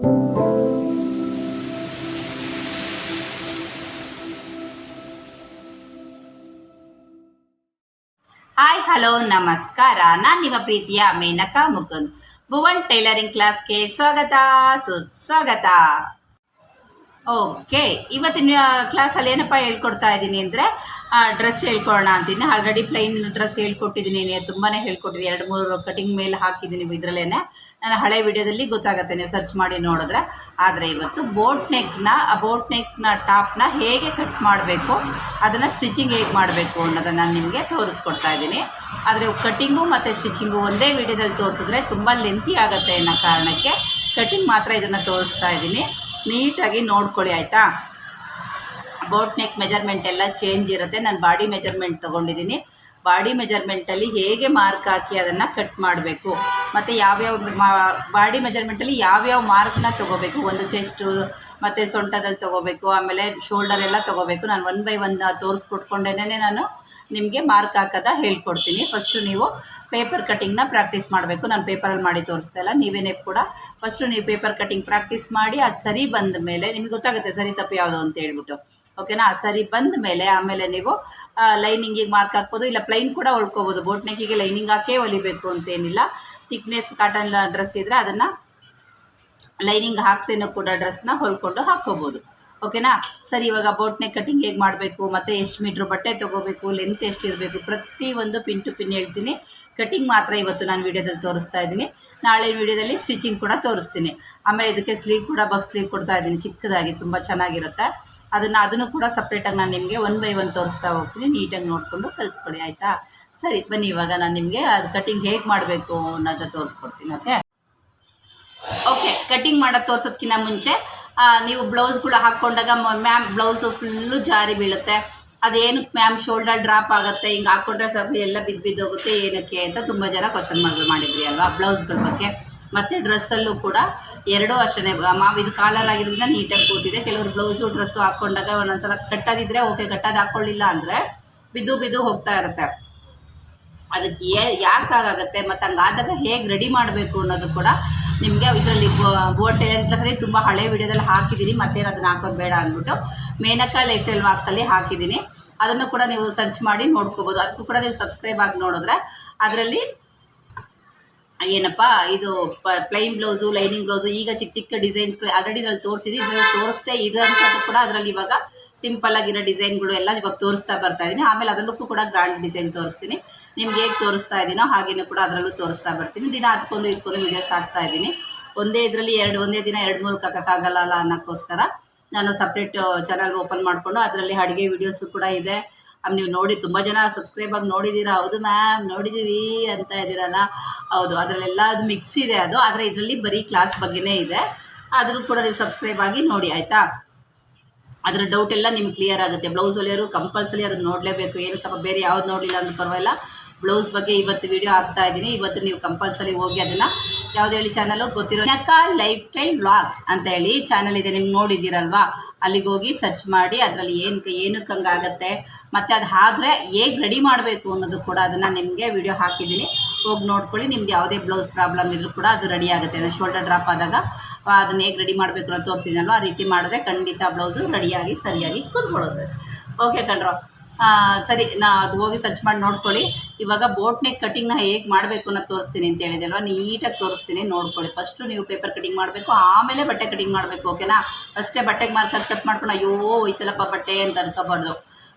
Hi hello ನಮಸ್ಕಾರ. ನಾನು ನಿಮ್ಮ ಪ್ರೀತಿಯ ಮೇನಕಾ ಮುಕುಂದ್. ಭುವನ್ ಟೈಲರಿಂಗ್ ಕ್ಲಾಸ್ಗೆ ಸ್ವಾಗತ ಸುಸ್ವಾಗತ. ಓಕೆ, ಇವತ್ತಿನ ಕ್ಲಾಸಲ್ಲಿ ಏನಪ್ಪ ಹೇಳ್ಕೊಡ್ತಾ ಇದ್ದೀನಿ ಅಂದರೆ ಡ್ರೆಸ್ ಹೇಳ್ಕೊಡೋಣ ಅಂತೀನಿ. ಆಲ್ರೆಡಿ ಪ್ಲೈನ್ ಡ್ರೆಸ್ ಹೇಳ್ಕೊಟ್ಟಿದ್ದೀನಿ, ತುಂಬಾ ಹೇಳ್ಕೊಟ್ಟಿದ್ದೀನಿ. 2-3 ಕಟಿಂಗ್ ಮೇಲೆ ಹಾಕಿದ್ದೀನಿ ಇದರಲ್ಲೇ. ನಾನು ಹಳೆ ವಿಡಿಯೋದಲ್ಲಿ ಗೊತ್ತಾಗುತ್ತೆ, ನೀವು ಸರ್ಚ್ ಮಾಡಿ ನೋಡಿದ್ರೆ. ಆದರೆ ಇವತ್ತು ಬೋಟ್ ನೆಕ್ನ ಟಾಪ್ನ ಹೇಗೆ ಕಟ್ ಮಾಡಬೇಕು, ಅದನ್ನು ಸ್ಟಿಚಿಂಗ್ ಹೇಗೆ ಮಾಡಬೇಕು ಅನ್ನೋದನ್ನು ನಾನು ನಿಮಗೆ ತೋರಿಸ್ಕೊಡ್ತಾ ಇದ್ದೀನಿ. ಆದರೆ ಕಟ್ಟಿಂಗು ಮತ್ತು ಸ್ಟಿಚಿಂಗು ಒಂದೇ ವಿಡಿಯೋದಲ್ಲಿ ತೋರಿಸಿದ್ರೆ ತುಂಬ ಲೆಂತಿ ಆಗುತ್ತೆ ಅನ್ನೋ ಕಾರಣಕ್ಕೆ ಕಟ್ಟಿಂಗ್ ಮಾತ್ರ ಇದನ್ನು ತೋರಿಸ್ತಾ ಇದ್ದೀನಿ. ನೀಟಾಗಿ ನೋಡ್ಕೊಳ್ಳಿ ಆಯಿತಾ. ಬೋಟ್ ನೆಕ್ ಮೆಜರ್ಮೆಂಟ್ ಎಲ್ಲ ಚೇಂಜ್ ಇರುತ್ತೆ. ನಾನು ಬಾಡಿ ಮೆಜರ್ಮೆಂಟ್ ತೊಗೊಂಡಿದ್ದೀನಿ. ಬಾಡಿ ಮೆಜರ್ಮೆಂಟಲ್ಲಿ ಹೇಗೆ ಮಾರ್ಕ್ ಹಾಕಿ ಅದನ್ನು ಕಟ್ ಮಾಡಬೇಕು, ಮತ್ತು ಯಾವ್ಯಾವ ಬಾಡಿ ಮೆಜರ್ಮೆಂಟಲ್ಲಿ ಯಾವ್ಯಾವ ಮಾರ್ಕ್ನ ತೊಗೋಬೇಕು, ಒಂದು ಚೆಸ್ಟು ಮತ್ತು ಸೊಂಟದಲ್ಲಿ ತೊಗೋಬೇಕು, ಆಮೇಲೆ ಶೋಲ್ಡರ್ ಎಲ್ಲ ತೊಗೋಬೇಕು. ನಾನು 1 by 1 ತೋರಿಸ್ಕೊಟ್ಕೊಂಡೇ ನಾನು ನಿಮಗೆ ಮಾರ್ಕ್ ಹಾಕೋದ ಹೇಳ್ಕೊಡ್ತೀನಿ. ಫಸ್ಟು ನೀವು ಪೇಪರ್ ಕಟ್ಟಿಂಗ್ನ ಪ್ರಾಕ್ಟೀಸ್ ಮಾಡಬೇಕು. ನಾನು ಪೇಪರಲ್ಲಿ ಮಾಡಿ ತೋರಿಸ್ತಾ ಇಲ್ಲ, ನೀವೇನೇ ಕೂಡ ಫಸ್ಟು ನೀವು ಪೇಪರ್ ಕಟ್ಟಿಂಗ್ ಪ್ರಾಕ್ಟೀಸ್ ಮಾಡಿ ಅದು ಸರಿ ಬಂದ ಮೇಲೆ ನಿಮಗೆ ಗೊತ್ತಾಗುತ್ತೆ ಸರಿ ತಪ್ಪು ಯಾವುದು ಅಂತ ಹೇಳ್ಬಿಟ್ಟು. ಓಕೆನಾ? ಸರಿ ಬಂದ ಮೇಲೆ ಆಮೇಲೆ ನೀವು ಲೈನಿಂಗಿಗೆ ಮಾರ್ಕ್ ಹಾಕ್ಬೋದು, ಇಲ್ಲ ಪ್ಲೈನ್ ಕೂಡ ಹೊಲ್ಕೋಬೋದು. ಬೋಟ್ ನೆಕ್ಕಿಗೆ ಲೈನಿಂಗ್ ಹಾಕೇ ಹೊಲಿಬೇಕು ಅಂತೇನಿಲ್ಲ. ಥಿಕ್ನೆಸ್ ಕಾಟನ್ ಡ್ರೆಸ್ ಇದ್ದರೆ ಅದನ್ನು ಲೈನಿಂಗ್ ಹಾಕ್ತೇನೂ ಕೂಡ ಡ್ರೆಸ್ನ ಹೊಲ್ಕೊಂಡು ಹಾಕ್ಕೋಬೋದು. ಓಕೆನಾ? ಸರಿ, ಇವಾಗ ಬೋಟ್ ನೆಕ್ ಕಟ್ಟಿಂಗ್ ಹೇಗೆ ಮಾಡಬೇಕು, ಮತ್ತು ಎಷ್ಟು ಮೀಟ್ರ್ ಬಟ್ಟೆ ತೊಗೋಬೇಕು, ಲೆಂತ್ ಎಷ್ಟಿರಬೇಕು, ಪ್ರತಿಯೊಂದು ಪಿನ್ ಟು ಪಿನ್ ಹೇಳ್ತೀನಿ. ಕಟ್ಟಿಂಗ್ ಮಾತ್ರ ಇವತ್ತು ನಾನು ವೀಡಿಯೋದಲ್ಲಿ ತೋರಿಸ್ತಾ ಇದ್ದೀನಿ. ನಾಳೆ ವೀಡಿಯೋದಲ್ಲಿ ಸ್ಟಿಚಿಂಗ್ ಕೂಡ ತೋರಿಸ್ತೀನಿ. ಆಮೇಲೆ ಇದಕ್ಕೆ ಸ್ಲೀವ್ ಕೂಡ ಬಫ್ ಸ್ಲೀವ್ ಕೊಡ್ತಾ ಇದ್ದೀನಿ, ಚಿಕ್ಕದಾಗಿ ತುಂಬ ಚೆನ್ನಾಗಿರುತ್ತೆ. ಅದನ್ನು ಕೂಡ ಸಪ್ರೇಟಾಗಿ ನಾನು ನಿಮಗೆ 1 by 1 ತೋರಿಸ್ತಾ ಹೋಗ್ತೀನಿ. ನೀಟಾಗಿ ನೋಡಿಕೊಂಡು ಕಲ್ತ್ಕೊಳ್ಳಿ ಆಯಿತಾ. ಸರಿ ಬನ್ನಿ, ಇವಾಗ ನಾನು ನಿಮಗೆ ಅದು ಕಟ್ಟಿಂಗ್ ಹೇಗೆ ಮಾಡಬೇಕು ಅನ್ನೋದು ತೋರಿಸ್ಕೊಡ್ತೀನಿ. ಓಕೆ, ಕಟ್ಟಿಂಗ್ ಮಾಡೋದು ತೋರಿಸೋದಕ್ಕಿಂತ ಮುಂಚೆ ನೀವು ಬ್ಲೌಸ್ಗಳು ಹಾಕ್ಕೊಂಡಾಗ ಮ್ಯಾಮ್ ಬ್ಲೌಸು ಫುಲ್ಲು ಜಾರಿ ಬೀಳುತ್ತೆ, ಅದೇನಕ್ಕೆ ಮ್ಯಾಮ್ ಶೋಲ್ಡರ್ ಡ್ರಾಪ್ ಆಗುತ್ತೆ, ಹಿಂಗೆ ಹಾಕ್ಕೊಂಡ್ರೆ ಸ್ವಲ್ಪ ಎಲ್ಲ ಬಿದ್ದೋಗುತ್ತೆ ಏನಕ್ಕೆ ಅಂತ ತುಂಬ ಜನ ಕ್ವಶನ್ ಮಾಡಿದ್ರಿ ಅಲ್ವಾ ಬ್ಲೌಸ್ಗಳ ಬಗ್ಗೆ. ಮತ್ತು ಡ್ರೆಸ್ಸಲ್ಲೂ ಕೂಡ ಎರಡೂ ಅಷ್ಟೇ. ಇದು ಕಾಲರ್ ಆಗಿರೋದ್ರಿಂದ ನೀಟಾಗಿ ಕೂತಿದೆ. ಕೆಲವರು ಬ್ಲೌಸು ಡ್ರೆಸ್ಸು ಹಾಕ್ಕೊಂಡಾಗ ಒಂದೊಂದ್ಸಲ ಕಟ್ಟೋದಿದ್ರೆ ಓಕೆ, ಕಟ್ಟೋದು ಹಾಕ್ಕೊಳ್ಳಿಲ್ಲ ಅಂದರೆ ಬಿದ್ದು ಹೋಗ್ತಾ ಇರುತ್ತೆ. ಅದಕ್ಕೆ ಯಾಕಾಗುತ್ತೆ ಮತ್ತು ಹಂಗಾದಾಗ ಹೇಗೆ ರೆಡಿ ಮಾಡಬೇಕು ಅನ್ನೋದು ಕೂಡ ನಿಮಗೆ ಇದರಲ್ಲಿ ಬೋಟ್ ಟೈಲರಿಂಗ್ ಕ್ಲಾಸಲ್ಲಿ ತುಂಬ ಹಳೆ ವಿಡಿಯೋದಲ್ಲಿ ಹಾಕಿದ್ದೀನಿ. ಮತ್ತೇನು ಅದನ್ನು ಹಾಕೋದು ಬೇಡ ಅಂದ್ಬಿಟ್ಟು ಮೇನಕಾ ಲೈಫ್ ಸ್ಟೈಲ್ ವಾಕ್ಸಲ್ಲಿ ಹಾಕಿದ್ದೀನಿ. ಅದನ್ನು ಕೂಡ ನೀವು ಸರ್ಚ್ ಮಾಡಿ ನೋಡ್ಕೋಬೋದು. ಅದಕ್ಕೂ ಕೂಡ ನೀವು ಸಬ್ಸ್ಕ್ರೈಬ್ ಆಗಿ ನೋಡಿದ್ರೆ ಅದರಲ್ಲಿ ಏನಪ್ಪ ಇದು ಪ್ಲೈನ್ ಬ್ಲೌಸು, ಲೈನಿಂಗ್ ಬ್ಲೌಸು, ಈಗ ಚಿಕ್ಕ ಡಿಸೈನ್ಸ್ಗಳು ಆಲ್ರೆಡಿ ಇದರಲ್ಲಿ ತೋರಿಸಿದ್ದೀನಿ. ಇದರಲ್ಲಿ ತೋರಿಸ್ತೆ ಇದಂಥದ್ದು ಕೂಡ ಅದರಲ್ಲಿ ಇವಾಗ ಸಿಂಪಲ್ ಆಗಿರೋ ಡಿಸೈನ್ಗಳು ಎಲ್ಲ ಇವಾಗ ತೋರಿಸ್ತಾ ಬರ್ತಾ ಇದ್ದೀನಿ. ಆಮೇಲೆ ಅದಕ್ಕೂ ಕೂಡ ಗ್ರ್ಯಾಂಡ್ ಡಿಸೈನ್ ತೋರಿಸ್ತೀನಿ. ನಿಮ್ಗೆ ಹೇಗೆ ತೋರಿಸ್ತಾ ಇದ್ದೀನೋ ಹಾಗೇನೂ ಕೂಡ ಅದರಲ್ಲೂ ತೋರಿಸ್ತಾ ಬರ್ತೀನಿ. ದಿನ ಅದಕ್ಕೊಂದು ವೀಡಿಯೋಸ್ ಹಾಕ್ತಾ ಇದ್ದೀನಿ. ಒಂದೇ ಇದರಲ್ಲಿ ಒಂದೇ ದಿನ 2-3 ಹಾಕೋಕ್ಕಾಗಲ್ಲ ಅನ್ನೋಕ್ಕೋಸ್ಕರ ನಾನು ಸಪ್ರೇಟ್ ಚಾನಲ್ ಓಪನ್ ಮಾಡಿಕೊಂಡು ಅದರಲ್ಲಿ ಅಡುಗೆ ವೀಡಿಯೋಸು ಕೂಡ ಇದೆ. ನೀವು ನೋಡಿ ತುಂಬ ಜನ ಸಬ್ಸ್ಕ್ರೈಬ್ ಆಗಿ ನೋಡಿದ್ದೀರಾ. ಹೌದು ಮ್ಯಾಮ್ ನೋಡಿದ್ದೀವಿ ಅಂತ ಇದ್ದೀರಲ್ಲ, ಹೌದು, ಅದರಲ್ಲೆಲ್ಲ ಅದು ಮಿಕ್ಸ್ ಇದೆ. ಆದರೆ ಇದರಲ್ಲಿ ಬರೀ ಕ್ಲಾಸ್ ಬಗ್ಗೆನೇ ಇದೆ. ಆದರೂ ಕೂಡ ನೀವು ಸಬ್ಸ್ಕ್ರೈಬ್ ಆಗಿ ನೋಡಿ ಆಯಿತಾ. ಅದರ ಡೌಟ್ ಎಲ್ಲ ನಿಮ್ಗೆ ಕ್ಲಿಯರ್ ಆಗುತ್ತೆ. ಬ್ಲೌಸ್ ಹೊಲಿಯೋರು ಕಂಪಲ್ಸರಿ ಅದನ್ನು ನೋಡಲೇಬೇಕು. ಏನಕ್ಕಪ್ಪ ಬೇರೆ ಯಾವ್ದು ನೋಡಲಿಲ್ಲ ಅಂದ್ರೂ ಪರವಾಗಿಲ್ಲ, ಬ್ಲೌಸ್ ಬಗ್ಗೆ ಇವತ್ತು ವಿಡಿಯೋ ಹಾಕ್ತಾ ಇದ್ದೀನಿ. ಇವತ್ತು ನೀವು ಕಂಪಲ್ಸರಿ ಹೋಗಿ ಅದನ್ನು ಯಾವ್ದು ಹೇಳಿ ಚಾನಲು ಗೊತ್ತಿರೋ ಮೇನಕಾ ಲೈಫ್ ಸ್ಟೈಲ್ ವ್ಲಾಗ್ಸ್ ಅಂತ ಹೇಳಿ ಚಾನಲ್ ಇದೆ, ನಿಮ್ಗೆ ನೋಡಿದ್ದೀರಲ್ವಾ, ಅಲ್ಲಿಗೆ ಹೋಗಿ ಸರ್ಚ್ ಮಾಡಿ. ಅದರಲ್ಲಿ ಏನಕ್ಕೆ ಹಂಗಾಗತ್ತೆ ಮತ್ತು ಅದು ಆದರೆ ಹೇಗೆ ರೆಡಿ ಮಾಡಬೇಕು ಅನ್ನೋದು ಕೂಡ ಅದನ್ನು ನಿಮಗೆ ವಿಡಿಯೋ ಹಾಕಿದ್ದೀನಿ. ಹೋಗಿ ನೋಡ್ಕೊಳ್ಳಿ. ನಿಮ್ಗೆ ಯಾವುದೇ ಬ್ಲೌಸ್ ಪ್ರಾಬ್ಲಮ್ ಇದ್ರೂ ಕೂಡ ಅದು ರೆಡಿ ಆಗುತ್ತೆ. ಅಂದರೆ ಶೋಲ್ಡರ್ ಡ್ರಾಪ್ ಆದಾಗ ಅದನ್ನು ಹೇಗೆ ರೆಡಿ ಮಾಡಬೇಕು ಅಂತ ತೋರಿಸಿದ್ನಲ್ವ, ಆ ರೀತಿ ಮಾಡಿದ್ರೆ ಖಂಡಿತ ಬ್ಲೌಸು ರೆಡಿಯಾಗಿ ಸರಿಯಾಗಿ ಕೂತ್ಕೊಳ್ಳುತ್ತೆ. ಓಕೆ ಕಣ್ರೋ, ಸರಿ, ಅದು ಹೋಗಿ ಸರ್ಚ್ ಮಾಡಿ ನೋಡ್ಕೊಳ್ಳಿ. ಇವಾಗ ಬೋಟ್ ನೆಕ್ ಕಟ್ಟಿಂಗ್ನ ಹೇಗೆ ಮಾಡಬೇಕು ಅನ್ನೋದು ತೋರಿಸ್ತೀನಿ ಅಂತ ಹೇಳಿದೆ ಅಲ್ವಾ, ನೀಟಾಗಿ ತೋರಿಸ್ತೀನಿ ನೋಡ್ಕೊಳ್ಳಿ. ಫಸ್ಟು ನೀವು ಪೇಪರ್ ಕಟ್ಟಿಂಗ್ ಮಾಡಬೇಕು, ಆಮೇಲೆ ಬಟ್ಟೆ ಕಟ್ಟಿಂಗ್ ಮಾಡಬೇಕು. ಓಕೆನಾ? ಫಸ್ಟೇ ಬಟ್ಟೆಗೆ ಮಾರ್ಕಲ್ಲಿ ಕಟ್ ಮಾಡ್ಕೊಂಡು ಅಯ್ಯೋ ಹೋಯ್ತಲ್ಲಪ್ಪ ಬಟ್ಟೆ ಅಂತ ಅನ್ಕೋಬಾರ್ದು.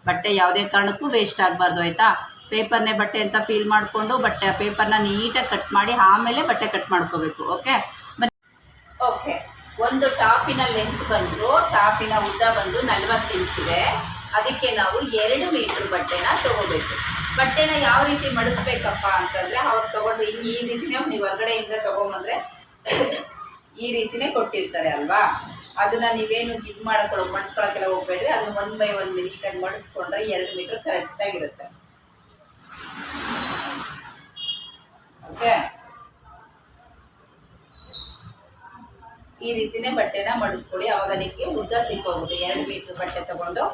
ಬಟ್ಟೆ ಯಾವುದೇ ಕಾರಣಕ್ಕೂ ವೇಸ್ಟ್ ಆಗಬಾರ್ದು ಆಯಿತಾ. ಪೇಪರ್ನೇ ಬಟ್ಟೆ ಅಂತ ಫೀಲ್ ಮಾಡಿಕೊಂಡು ಪೇಪರ್ನ ನೀಟಾಗಿ ಕಟ್ ಮಾಡಿ ಆಮೇಲೆ ಬಟ್ಟೆ ಕಟ್ ಮಾಡ್ಕೋಬೇಕು. ಓಕೆ, ಒಂದು ಟಾಪಿನ ಲೆಂತ್ ಬಂದು ಟಾಪಿನ ಉದ್ದ ಬಂದು 40 ಇಂಚಿದೆ. ಅದಕ್ಕೆ ನಾವು 2 ಮೀಟ್ರ್ ಬಟ್ಟೆನ ತೊಗೋಬೇಕು. ಬಟ್ಟೆನ ಯಾವ ರೀತಿ ಮಡಿಸ್ಬೇಕಪ್ಪ ಅಂತಂದರೆ ಅವ್ರು ತೊಗೊಂಡು ಈ ರೀತಿನೇ ನೀವು ಹೊರಗಡೆಯಿಂದ ತೊಗೊಂಬಂದರೆ ಈ ರೀತಿನೇ ಕೊಟ್ಟಿರ್ತಾರೆ ಅಲ್ವಾ. ಅದನ್ನು ನೀವೇನು ಇದು ಮಡಿಸ್ಕೊಳಕ್ಕೆಲ್ಲ ಹೋಗ್ಬೇಡ್ರಿ. ಅದನ್ನು 1 by 1 ನೀಟಾಗಿ ಮಡಿಸ್ಕೊಂಡ್ರೆ 2 ಮೀಟ್ರ್ ಕರೆಕ್ಟಾಗಿರುತ್ತೆ. ಓಕೆ, ಈ ರೀತಿನೇ ಬಟ್ಟೆನ ಮಡಿಸ್ಕೊಡಿ. ಆವಾಗ ನಿಮಗೆ ಉದ್ದ ಸಿಕ್ಕೋಗುತ್ತೆ. 2 ಮೀಟ್ರ್ ಬಟ್ಟೆ ತೊಗೊಂಡು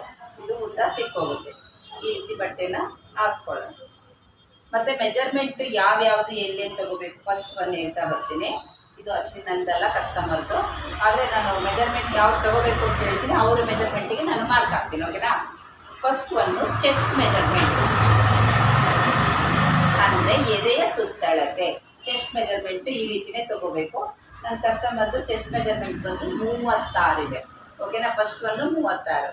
ಇದು ಉದ್ದ ಸಿಕ್ಕೋಗುತ್ತೆ. ಈ ರೀತಿ ಬಟ್ಟೆನ ಹಾಸ್ಕೊಳ್ಳೋಣ. ಮತ್ತು ಮೆಜರ್ಮೆಂಟ್ ಯಾವ್ಯಾವುದು ಎಲ್ಲಿ ಅಂತ ತಗೋಬೇಕು ಫಸ್ಟ್ 1 ಹೇಳ್ತಾ ಬರ್ತೀನಿ. ಇದು ಆ್ಯಕ್ಚುಲಿ ನಂದಲ್ಲ ಕಸ್ಟಮರ್ದು. ಆದರೆ ನಾನು ಮೆಜರ್ಮೆಂಟ್ ಯಾವ್ದು ತೊಗೋಬೇಕು ಅಂತ ಹೇಳ್ತೀನಿ, ಅವ್ರ ಮೆಜರ್ಮೆಂಟಿಗೆ ನಾನು ಮಾರ್ಕ್ ಹಾಕ್ತೀನಿ. ಓಕೆನಾ. ಫಸ್ಟ್ ಒಂದು ಚೆಸ್ಟ್ ಮೆಜರ್ಮೆಂಟ್ ಅಂದರೆ ಎದೆಯ ಸುತ್ತಳತೆ. ಚೆಸ್ಟ್ ಮೆಜರ್ಮೆಂಟು ಈ ರೀತಿಯೇ ತೊಗೋಬೇಕು. ನನ್ನ ಕಸ್ಟಮರ್ದು ಚೆಸ್ಟ್ ಮೆಜರ್ಮೆಂಟ್ ಬಂದು 36 ಇದೆ. ಓಕೆನಾ. ಫಸ್ಟ್ ಒಂದು 36.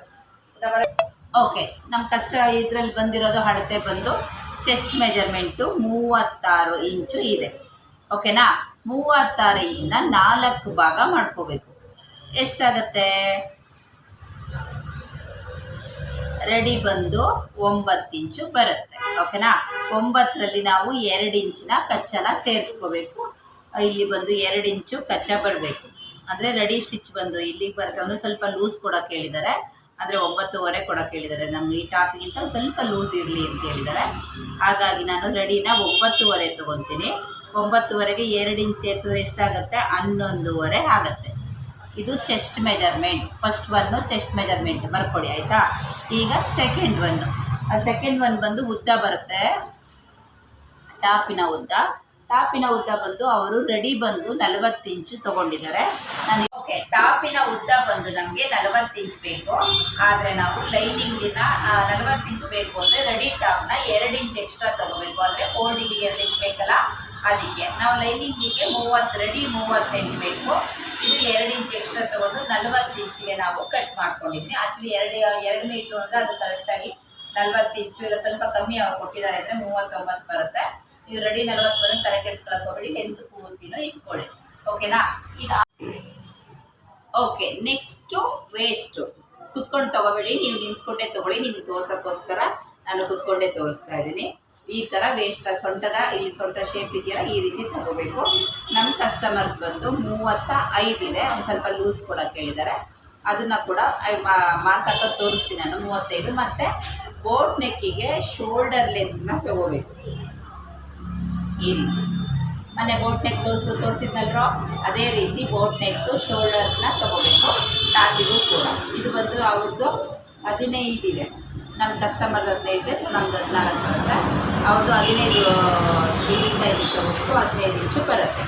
ಓಕೆ, ನಮ್ಮ ಇದರಲ್ಲಿ ಬಂದಿರೋದು ಅಳತೆ ಬಂದು ಚೆಸ್ಟ್ ಮೆಜರ್ಮೆಂಟು 36 ಇಂಚು ಇದೆ. ಓಕೆನಾ. 36 ಇಂಚಿನ 4 ಭಾಗ ಮಾಡ್ಕೋಬೇಕು. ಎಷ್ಟಾಗತ್ತೆ? ರೆಡಿ ಬಂದು 9 ಇಂಚು ಬರುತ್ತೆ. ಓಕೆನಾ. 9ರಲ್ಲಿ ನಾವು 2 ಇಂಚಿನ ಕಚ್ಚನ ಸೇರಿಸ್ಕೋಬೇಕು. ಇಲ್ಲಿ ಬಂದು 2 ಇಂಚು ಕಚ್ಚ ಬರಬೇಕು. ಅಂದರೆ ರೆಡಿ ಸ್ಟಿಚ್ ಬಂದು ಇಲ್ಲಿಗೆ ಬರುತ್ತೆ. ಒಂದು ಸ್ವಲ್ಪ ಲೂಸ್ ಕೊಡೋಕೆ ಹೇಳಿದ್ದಾರೆ, ಅಂದರೆ 9.25 ಕೊಡೋಕೆ ಹೇಳಿದ್ದಾರೆ. ನಮ್ಮ ಈ ಟಾಪಿಗಿಂತ ಸ್ವಲ್ಪ ಲೂಸ್ ಇರಲಿ ಅಂತ ಹೇಳಿದ್ದಾರೆ. ಹಾಗಾಗಿ ನಾನು ರೆಡಿನ 9.25 ತೊಗೊತೀನಿ. 9.25ಗೆ 2 ಇಂಚ್ ಸೇರಿಸಿದ್ರೆ ಎಷ್ಟಾಗುತ್ತೆ? 11.25 ಆಗುತ್ತೆ. ಇದು chest measurement. First one chest measurement ಬರ್ಕೊಡಿ, ಆಯಿತಾ. ಈಗ ಸೆಕೆಂಡ್ ಒನ್ ಬಂದು ಉದ್ದ ಬರುತ್ತೆ. ಟಾಪಿನ ಉದ್ದ ಬಂದು ಅವರು ರೆಡಿ ಬಂದು 40 ಇಂಚು ತೊಗೊಂಡಿದ್ದಾರೆ. ನಾನು ಓಕೆ, ಟಾಪಿನ ಉದ್ದ ಬಂದು ನಮಗೆ 40 ಇಂಚ್ ಬೇಕು. ಆದರೆ ನಾವು ಲೈನಿಂಗಿನ 40 ಇಂಚ್ ಬೇಕು ಅಂದರೆ ರೆಡಿ ಟಾಪ್ನ 2 ಇಂಚ್ ಎಕ್ಸ್ಟ್ರಾ ತೊಗೋಬೇಕು. ಅಂದರೆ ಫೋಲ್ಡಿಗೆ 2 ಇಂಚ್ ಬೇಕಲ್ಲ, ಅದಕ್ಕೆ ನಾವು ಲೈನಿಂಗಿಗೆ 30 ರೆಡಿ 38 ಬೇಕು. ಇದು 2 ಇಂಚ್ ಎಕ್ಸ್ಟ್ರಾ ತೊಗೊಂಡು 40 ಇಂಚಿಗೆ ನಾವು ಕಟ್ ಮಾಡ್ಕೊಂಡಿದ್ವಿ. ಆ್ಯಕ್ಚುಲಿ 2 ಮೀಟ್ರು ಅಂದರೆ ಅದು ಕರೆಕ್ಟಾಗಿ 40 ಇಂಚು. ಇಲ್ಲ ಸ್ವಲ್ಪ ಕಮ್ಮಿ ಕೊಟ್ಟಿದ್ದಾರೆ ಅಂದರೆ 39 ಬರುತ್ತೆ. ನೀವು ರೆಡಿ 40 ಬರುತ್ತೆ, ತಲೆ ಕೆಡಿಸ್ಕೊಳಕ್ಕೆ ಹೋಗ್ಬೇಡಿ. ಲೆಂತ್ ಪೂರ್ತಿನೂ ಇಟ್ಕೊಳ್ಳಿ. ಓಕೆನಾ. ಈಗ ಓಕೆ, ನೆಕ್ಸ್ಟು ವೇಸ್ಟು. ಕುತ್ಕೊಂಡು ತೊಗೋಬೇಡಿ, ನೀವು ನಿಂತ್ಕೊಂಡೇ ತೊಗೊಳ್ಳಿ. ನಿಮಗೆ ತೋರ್ಸೋಕ್ಕೋಸ್ಕರ ನಾನು ಕುತ್ಕೊಂಡೇ ತೋರಿಸ್ತಾ ಇದ್ದೀನಿ. ಈ ಥರ ವೇಸ್ಟ್ ಇಲ್ಲಿ ಸೊಂಟ ಶೇಪ್ ಇದೆಯಲ್ಲ, ಈ ರೀತಿ ತಗೋಬೇಕು. ನಮ್ಮ ಕಸ್ಟಮರ್ಗೆ ಬಂದು 35 ಇದೆ. ಒಂದು ಸ್ವಲ್ಪ ಲೂಸ್ ಕೊಡೋಕೆ ಹೇಳಿದ್ದಾರೆ. ಅದನ್ನು ಕೂಡ ಮಾರ್ಕ್ ಹಾಕೋದು ತೋರಿಸ್ತೀನಿ ನಾನು. 35 ಮತ್ತು ಬೋಟ್ ನೆಕ್ಕಿಗೆ ಶೋಲ್ಡರ್ ಲೆಂತ್ನ ತೊಗೋಬೇಕು. ಈ ರೀತಿ ಮನೆ ಬೋಟ್ ನೆಕ್ ತೋರಿಸಿದ್ನಲ್ರೋ, ಅದೇ ರೀತಿ ಬೋಟ್ ನೆಕ್ದು ಶೋಲ್ಡರ್ನ ತೊಗೋಬೇಕು. ಟಾಪಿಗೂ ಕೂಡ ಇದು ಬಂದು ಅವ್ರದ್ದು 15 ಇದೆ. ನಮ್ಮ ಕಸ್ಟಮರ್ದು 15 ಇದೆ. ಸೊ ನಮ್ದು 14 ಬರುತ್ತೆ. ಅವ್ರದ್ದು 15 ಇಲ್ಲಿಂದ ಇಲ್ಲಿ ತೊಗೋಬೇಕು. 15 ಇಂಚು ಬರುತ್ತೆ.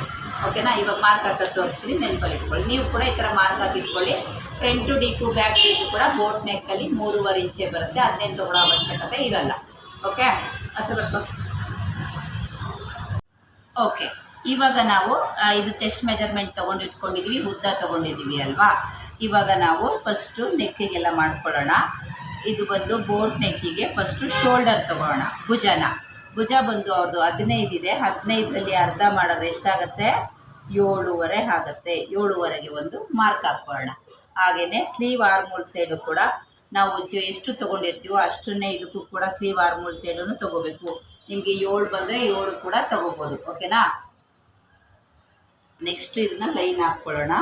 ಓಕೆನಾ. ಇವಾಗ ಮಾರ್ಕ್ ಹಾಕೋದು ತೋರಿಸ್ತೀನಿ, ನೆನಪಲ್ಲಿ ಇಟ್ಕೊಳ್ಳಿ. ನೀವು ಕೂಡ ಈ ಥರ ಮಾರ್ಕ್ ಹಾಕಿಟ್ಕೊಳ್ಳಿ. ಫ್ರಂಟು ಡೀಪು ಬ್ಯಾಕ್ ಡೀಪು ಕೂಡ ಬೋಟ್ ನೆಕ್ಕಲ್ಲಿ 3.5 ಇಂಚೇ ಬರುತ್ತೆ. 15 ತೊಗೊಳ್ಳೋ ಅವಶ್ಯಕತೆ ಇರಲ್ಲ. ಓಕೆ, ಅಥವಾ ಓಕೆ. ಇವಾಗ ನಾವು ಇದು ಚೆಸ್ಟ್ ಮೆಜರ್ಮೆಂಟ್ ತೊಗೊಂಡಿಟ್ಕೊಂಡಿದ್ವಿ, ಉದ್ದ ತೊಗೊಂಡಿದ್ದೀವಿ ಅಲ್ವಾ. ಇವಾಗ ನಾವು ಫಸ್ಟು ನೆಕ್ಕಿಗೆಲ್ಲ ಮಾಡ್ಕೊಳ್ಳೋಣ. ಇದು ಬಂದು ಬೋಟ್ ನೆಕ್ಕಿಗೆ ಫಸ್ಟು ಶೋಲ್ಡರ್ ತೊಗೊಳ್ಳೋಣ. ಭುಜ ಬಂದು ಅವ್ರದ್ದು 15 ಇದೆ. 15ರಲ್ಲಿ ಅರ್ಧ ಮಾಡೋದು ಎಷ್ಟಾಗುತ್ತೆ? 7.5 ಆಗುತ್ತೆ. 7.5ಗೆ ಒಂದು ಮಾರ್ಕ್ ಹಾಕ್ಕೊಳ್ಳೋಣ. ಹಾಗೆಯೇ ಸ್ಲೀವ್ ಆರ್ಮೋಲ್ ಸೈಡು ಕೂಡ ನಾವು ಎಷ್ಟು ತೊಗೊಂಡಿರ್ತೀವೋ ಅಷ್ಟನ್ನೇ ಇದಕ್ಕೂ ಕೂಡ ಸ್ಲೀವ್ ಆರ್ಮೋಲ್ ಸೈಡನ್ನು ತೊಗೋಬೇಕು. ನಿಮಗೆ 7 ಬಂದರೆ 7 ಕೂಡ ತೊಗೋಬೋದು. ಓಕೆನಾ. ನೆಕ್ಸ್ಟ್ ಇದನ್ನ ಲೈನ್ ಹಾಕ್ಕೊಳ್ಳೋಣ.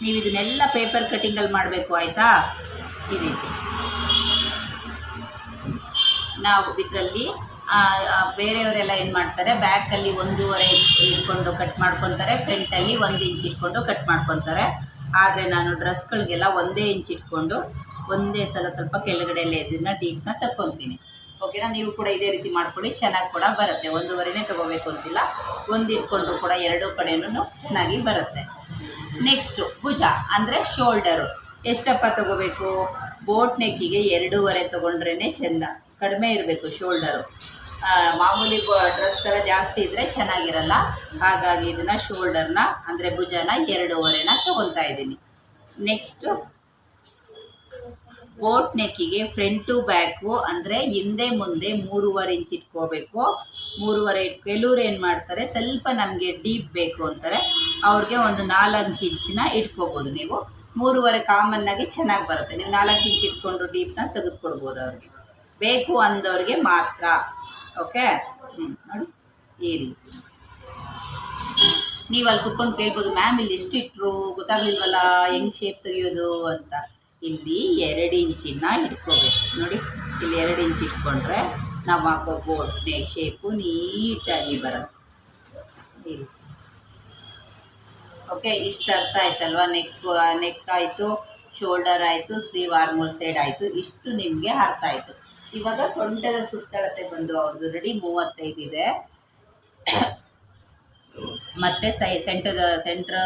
ನೀವು ಇದನ್ನೆಲ್ಲ ಪೇಪರ್ ಕಟ್ಟಿಂಗಲ್ಲಿ ಮಾಡಬೇಕು, ಆಯಿತಾ. ಈ ರೀತಿ ನಾವು ಇದರಲ್ಲಿ ಬೇರೆಯವರೆಲ್ಲ ಏನು ಮಾಡ್ತಾರೆ, ಬ್ಯಾಕಲ್ಲಿ 1.5 ಇಟ್ಕೊಂಡು ಕಟ್ ಮಾಡ್ಕೊತಾರೆ, ಫ್ರಂಟಲ್ಲಿ 1 ಇಂಚ್ ಇಟ್ಕೊಂಡು ಕಟ್ ಮಾಡ್ಕೊತಾರೆ. ಆದರೆ ನಾನು ಡ್ರೆಸ್ಗಳಿಗೆಲ್ಲ 1 ಇಂಚ್ ಇಟ್ಕೊಂಡು ಒಂದೇ ಸಲ ಸ್ವಲ್ಪ ಕೆಳಗಡೆಯಲ್ಲೇ ಇದನ್ನು ಡೀಪ್ನ ತಕ್ಕೊತೀನಿ. ಓಕೆನಾ. ನೀವು ಕೂಡ ಇದೇ ರೀತಿ ಮಾಡ್ಕೊಳ್ಳಿ, ಚೆನ್ನಾಗಿ ಕೂಡ ಬರುತ್ತೆ. 1.5ನೇ ತೊಗೋಬೇಕು ಅಂತಿಲ್ಲ, 1 ಇಟ್ಕೊಂಡ್ರು ಕೂಡ 2 ಕಡೆಯೂ ಚೆನ್ನಾಗಿ ಬರುತ್ತೆ. ನೆಕ್ಸ್ಟು ಭುಜ ಅಂದರೆ ಶೋಲ್ಡರು. ಎಷ್ಟಪ್ಪ ತೊಗೋಬೇಕು? ಬೋಟ್ ನೆಕ್ಕಿಗೆ 2.5 ತೊಗೊಂಡ್ರೇ ಚೆಂದ. ಕಡಿಮೆ ಇರಬೇಕು ಶೋಲ್ಡರು. ಮಾಮೂಲಿ ಡ್ರೆಸ್ ಥರ ಜಾಸ್ತಿ ಇದ್ದರೆ ಚೆನ್ನಾಗಿರಲ್ಲ. ಹಾಗಾಗಿ ಇದನ್ನು ಶೋಲ್ಡರ್ನ ಅಂದರೆ ಭುಜನ 2.5ನ ತೊಗೊತಾ ಇದ್ದೀನಿ. ನೆಕ್ಸ್ಟು ಬೋಟ್ ನೆಕ್ಕಿಗೆ ಫ್ರಂಟು ಬ್ಯಾಕು ಅಂದರೆ ಹಿಂದೆ ಮುಂದೆ 3.5 ಇಂಚ್ ಇಟ್ಕೋಬೇಕು. 3.5 ಕೆಲವ್ರು ಏನು ಮಾಡ್ತಾರೆ, ಸ್ವಲ್ಪ ನಮಗೆ ಡೀಪ್ ಬೇಕು ಅಂತಾರೆ, ಅವ್ರಿಗೆ ಒಂದು 4 ಇಂಚಿನ ಇಟ್ಕೋಬೋದು. ನೀವು 3.5 ಕಾಮನ್ನಾಗಿ ಚೆನ್ನಾಗಿ ಬರುತ್ತೆ. ನೀವು 4 ಇಂಚ್ ಇಟ್ಕೊಂಡು ಡೀಪ್ನ ತೆಗೆದುಕೊಡ್ಬೋದು ಅವ್ರಿಗೆ, ಬೇಕು ಅಂದವ್ರಿಗೆ ಮಾತ್ರ. ಓಕೆ. ನೋಡಿ ಈ ರೀತಿ ನೀವು ಅಲ್ಲಿ ಕುತ್ಕೊಂಡು ಕೇಳ್ಬೋದು, ಮ್ಯಾಮ್ ಇಲ್ಲಿ ಎಷ್ಟು ಇಟ್ಟರು ಗೊತ್ತಾಗಲಿಲ್ವಲ್ಲ, ಹೆಂಗೆ ಶೇಪ್ ತೆಗಿಯೋದು ಅಂತ. ಇಲ್ಲಿ 2 ಇಂಚಿನ ಇಟ್ಕೋಬೇಕು. ನೋಡಿ ಇಲ್ಲಿ 2 ಇಂಚ್ ಇಟ್ಕೊಂಡ್ರೆ ನಾವು ಹಾಕೋ ಬೋಟ್ನೆ ಶೇಪು ನೀಟಾಗಿ ಬರುತ್ತೆ. ಈ ರೀತಿ. ಓಕೆ, ಇಷ್ಟು ಅರ್ಥ ಆಯ್ತಲ್ವ. ನೆಕ್ ಆಯಿತು, ಶೋಲ್ಡರ್ ಆಯಿತು, ಸ್ಲೀವ್ ಆರ್ಮೋಲ್ ಸೈಡ್ ಆಯಿತು. ಇಷ್ಟು ನಿಮಗೆ ಅರ್ಥ ಆಯಿತು. ಇವಾಗ ಸೊಂಟದ ಸುತ್ತಳತೆ ಬಂದು ಅವ್ರದ್ದು ರೆಡಿ 35 ಇದೆ. ಮತ್ತೆ ಸೆಂಟ್ರ್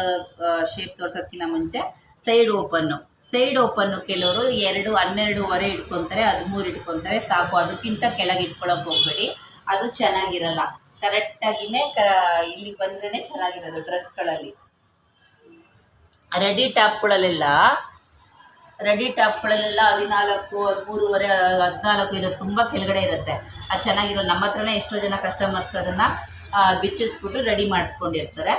ಶೇಪ್ ತೋರ್ಸೋದಕ್ಕಿಂತ ಮುಂಚೆ ಸೈಡ್ ಓಪನ್ನು ಕೆಲವರು 12 ಇಟ್ಕೊತಾರೆ, 13 ಇಟ್ಕೊತಾರೆ, ಸಾಕು. ಅದಕ್ಕಿಂತ ಕೆಳಗೆ ಇಟ್ಕೊಳಕ್ಕೆ ಹೋಗ್ಬೇಡಿ, ಅದು ಚೆನ್ನಾಗಿರಲ್ಲ. ಕರೆಕ್ಟಾಗಿನೇ ಇಲ್ಲಿ ಬಂದ್ರೇ ಚೆನ್ನಾಗಿರೋದು ಡ್ರೆಸ್ಗಳಲ್ಲಿ. ರೆಡಿ ಟಾಪ್ಗಳಲ್ಲೆಲ್ಲ 14, 13, 14 ಇರೋದು ತುಂಬ ಕೆಳಗಡೆ ಇರುತ್ತೆ. ಅದು ಚೆನ್ನಾಗಿರೋ. ನಮ್ಮ ಹತ್ರನೇ ಎಷ್ಟೋ ಜನ ಕಸ್ಟಮರ್ಸ್ ಅದನ್ನು ಬಿಚ್ಚಿಸ್ಬಿಟ್ಟು ರೆಡಿ ಮಾಡಿಸ್ಕೊಂಡಿರ್ತಾರೆ.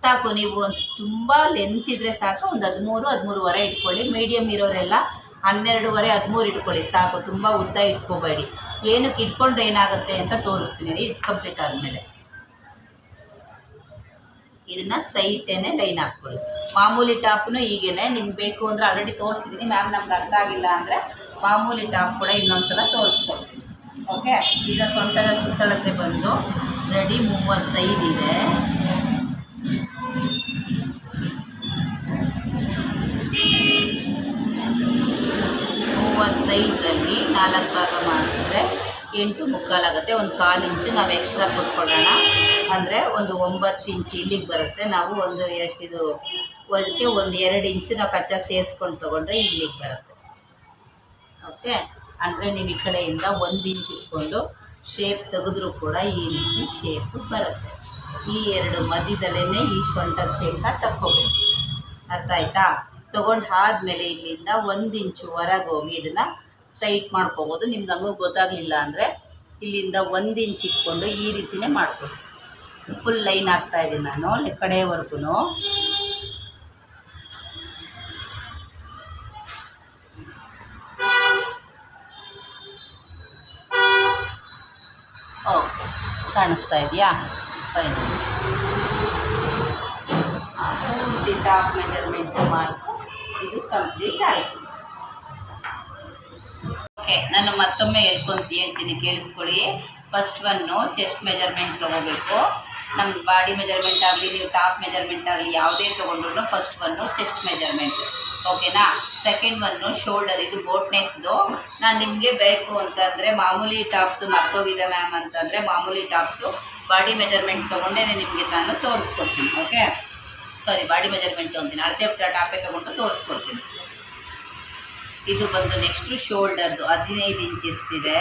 ಸಾಕು, ನೀವು ಒಂದು ತುಂಬ ಲೆಂತ್ ಇದ್ದರೆ ಸಾಕು, ಒಂದು 13, 13.5 ಇಟ್ಕೊಳ್ಳಿ. ಮೀಡಿಯಮ್ ಇರೋರೆಲ್ಲ 12, 13 ಇಟ್ಕೊಳ್ಳಿ ಸಾಕು. ತುಂಬ ಉದ್ದ ಇಟ್ಕೋಬೇಡಿ. ಏನಕ್ಕೆ ಇಟ್ಕೊಂಡ್ರೆ ಏನಾಗುತ್ತೆ ಅಂತ ತೋರಿಸ್ತೀನಿ. ಇದು ಕಂಪ್ಲೀಟ್ ಆದಮೇಲೆ ಇದನ್ನು ಸ್ಟ್ರೈಟೇನೆ ಲೈನ್ ಹಾಕ್ಕೊಳ್ಳಿ. ಮಾಮೂಲಿ ಟಾಪ್ನು ಹೀಗೇನೆ. ನಿಮ್ಗೆ ಬೇಕು ಅಂದರೆ ಆಲ್ರೆಡಿ ತೋರಿಸಿದ್ದೀನಿ ಮ್ಯಾಮ್, ನಮ್ಗೆ ಅರ್ಥ ಆಗಿಲ್ಲ ಅಂದರೆ ಮಾಮೂಲಿ ಟಾಪ್ ಕೂಡ ಇನ್ನೊಂದ್ಸಲ ತೋರಿಸ್ಕೊಡ್ತೀನಿ. ಓಕೆ, ಈಗ ಸೊಂಟದ ಸುತ್ತಳತೆ ಬಂದು ರೆಡಿ 35 ಇದೆ. ರಲ್ಲಿ 4 ಭಾಗ ಮಾಡಿದ್ರೆ 8.25 ಆಗುತ್ತೆ. ಒಂದು 1/4 ಇಂಚು ನಾವು ಎಕ್ಸ್ಟ್ರಾ ಕೊಟ್ಕೊಳ್ಳೋಣ. ಅಂದರೆ ಒಂದು 9 ಇಂಚು ಇಲ್ಲಿಗೆ ಬರುತ್ತೆ. ನಾವು ಅದಕ್ಕೆ ಒಂದು 2 ಇಂಚು ನಾವು ಕಚ್ಚಾ ಸೇರಿಸ್ಕೊಂಡು ತೊಗೊಂಡ್ರೆ ಇಲ್ಲಿಗೆ ಬರುತ್ತೆ. ಓಕೆ, ಅಂದರೆ ನೀವು ಈ ಕಡೆಯಿಂದ 1 ಇಂಚ್ ಇಟ್ಕೊಂಡು ಶೇಪ್ ತೆಗೆದ್ರೂ ಕೂಡ ಈ ರೀತಿ ಶೇಪ್ ಬರುತ್ತೆ. ಈ 2 ಮಧ್ಯದಲ್ಲೇ ಈ ಸೊಂಟದ ಶೇಪ್ನ ತಕ್ಕೋಬೇಕು. ಅರ್ಥ ಆಯ್ತಾ? ತೊಗೊಂಡು ಆದಮೇಲೆ ಇಲ್ಲಿಂದ 1 ಇಂಚು ಹೊರಗೆ ಹೋಗಿ ಇದನ್ನು ಸ್ಟ್ರೈಟ್ ಮಾಡ್ಕೋಬೋದು. ನಿಮ್ಗೆ ಹಂಗೂ ಗೊತ್ತಾಗಲಿಲ್ಲ ಅಂದರೆ ಇಲ್ಲಿಂದ 1 ಇಂಚ್ ಇಟ್ಕೊಂಡು ಈ ರೀತಿಯೇ ಮಾಡ್ಬೋದು. ಫುಲ್ ಲೈನ್ ಹಾಕ್ತಾಯಿದ್ದೀನಿ ನಾನು ಕಡೆಯವರೆಗೂ. ಓಕೆ, ಕಾಣಿಸ್ತಾ ಇದೆಯಾ? ಫೈನಲ್ ಪೂರ್ತಿ ಟಾಪ್ ಮೆಜರ್ಮೆಂಟ್ ಮಾರ್ಕು ಇದು ಕಂಪ್ಲೀಟ್ ಆಯಿತು. ಓಕೆ, ನಾನು ಮತ್ತೊಮ್ಮೆ ಹೇಳ್ತೀನಿ, ಕೇಳಿಸ್ಕೊಳ್ಳಿ. ಫಸ್ಟ್ ಒನ್ನು ಚೆಸ್ಟ್ ಮೆಜರ್ಮೆಂಟ್ ತೊಗೋಬೇಕು. ನಮ್ಮ ಬಾಡಿ ಮೆಜರ್ಮೆಂಟ್ ಆಗಲಿ, ನೀವು ಟಾಪ್ ಮೆಜರ್ಮೆಂಟ್ ಆಗಲಿ ಯಾವುದೇ ತೊಗೊಂಡ್ರು ಫಸ್ಟ್ ಒನ್ನು ಚೆಸ್ಟ್ ಮೆಜರ್ಮೆಂಟ್. ಓಕೆನಾ? Second one shoulder. ಇದು ಬೋಟ್ ನೆಕ್ದು. ನಾನು ನಿಮಗೆ ಬೇಕು ಅಂತಂದರೆ ಮಾಮೂಲಿ ಟಾಪ್ದು ಮರ್ತೋಗಿದೆ ಮ್ಯಾಮ್ ಅಂತಂದರೆ ಮಾಮೂಲಿ ಟಾಪ್ದು ಬಾಡಿ ಮೆಜರ್ಮೆಂಟ್ ತೊಗೊಂಡೇ ನಿಮಗೆ ನಾನು ತೋರಿಸ್ಕೊಡ್ತೀನಿ. ಓಕೆ, ಸಾರಿ, ಬಾಡಿ ಮೆಜರ್ಮೆಂಟ್ ತೊಗೊತೀನಿ, ಅಳತೆ ಟಾಪೇ ತೊಗೊಂಡು ತೋರಿಸ್ಕೊಡ್ತೀನಿ. ಇದು ಬಂದು ನೆಕ್ಸ್ಟು ಶೋಲ್ಡರ್ದು 15 ಇಂಚಸ್ ಇದೆ.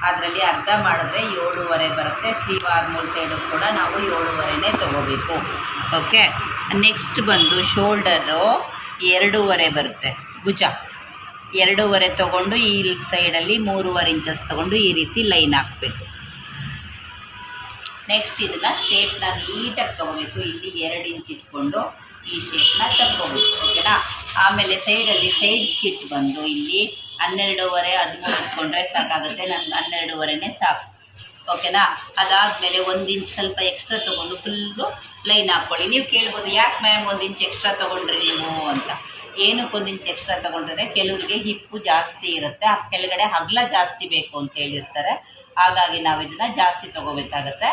ಅದರಲ್ಲಿ ಅರ್ಧ ಮಾಡಿದ್ರೆ 7.5 ಬರುತ್ತೆ. ಸ್ಲೀವ್ ಆರ್ಮೋಲ್ ಸೈಡು ಕೂಡ ನಾವು 7.5ನೇ ತೊಗೋಬೇಕು. ಓಕೆ, ನೆಕ್ಸ್ಟ್ ಬಂದು ಶೋಲ್ಡರು 2.5 ಬರುತ್ತೆ. ಭುಜ 2.5 ತೊಗೊಂಡು ಈ ಸೈಡಲ್ಲಿ 3.5 ಇಂಚಸ್ ತೊಗೊಂಡು ಈ ರೀತಿ ಲೈನ್ ಹಾಕಬೇಕು. ನೆಕ್ಸ್ಟ್ ಇದನ್ನು ಶೇಪ್ನ ನೀಟಾಗಿ ತೊಗೋಬೇಕು. ಇಲ್ಲಿ 2 ಇಂಚ್ ಇಟ್ಕೊಂಡು ಈ ಶೇಪ್ನ ತಗೋಬೇಕು. ಓಕೆನಾ? ಆಮೇಲೆ ಸೈಡಲ್ಲಿ ಸೈಡ್ ಸ್ಕಿಟ್ ಬಂದು ಇಲ್ಲಿ 12.5, 13 ಇಟ್ಕೊಂಡ್ರೆ ಸಾಕಾಗುತ್ತೆ. ನನಗೆ 12.5ನೇ ಸಾಕು. ಓಕೆನಾ? ಅದಾದಮೇಲೆ 1 ಇಂಚ್ ಸ್ವಲ್ಪ ಎಕ್ಸ್ಟ್ರಾ ತೊಗೊಂಡು ಫುಲ್ಲು ಲೈನ್ ಹಾಕ್ಕೊಳ್ಳಿ. ನೀವು ಕೇಳ್ಬೋದು, ಯಾಕೆ ಮ್ಯಾಮ್ 1 ಇಂಚ್ ಎಕ್ಸ್ಟ್ರಾ ತೊಗೊಂಡ್ರಿ ನೀವು ಅಂತ. ಏನಕ್ಕೆ 1 ಇಂಚ್ ಎಕ್ಸ್ಟ್ರಾ ತೊಗೊಂಡ್ರೆ ಕೆಲವರಿಗೆ ಹಿಪ್ಪು ಜಾಸ್ತಿ ಇರುತ್ತೆ, ಆ ಕೆಳಗಡೆ ಅಗಲ ಜಾಸ್ತಿ ಬೇಕು ಅಂತ ಹೇಳಿರ್ತಾರೆ. ಹಾಗಾಗಿ ನಾವು ಇದನ್ನು ಜಾಸ್ತಿ ತೊಗೋಬೇಕಾಗತ್ತೆ.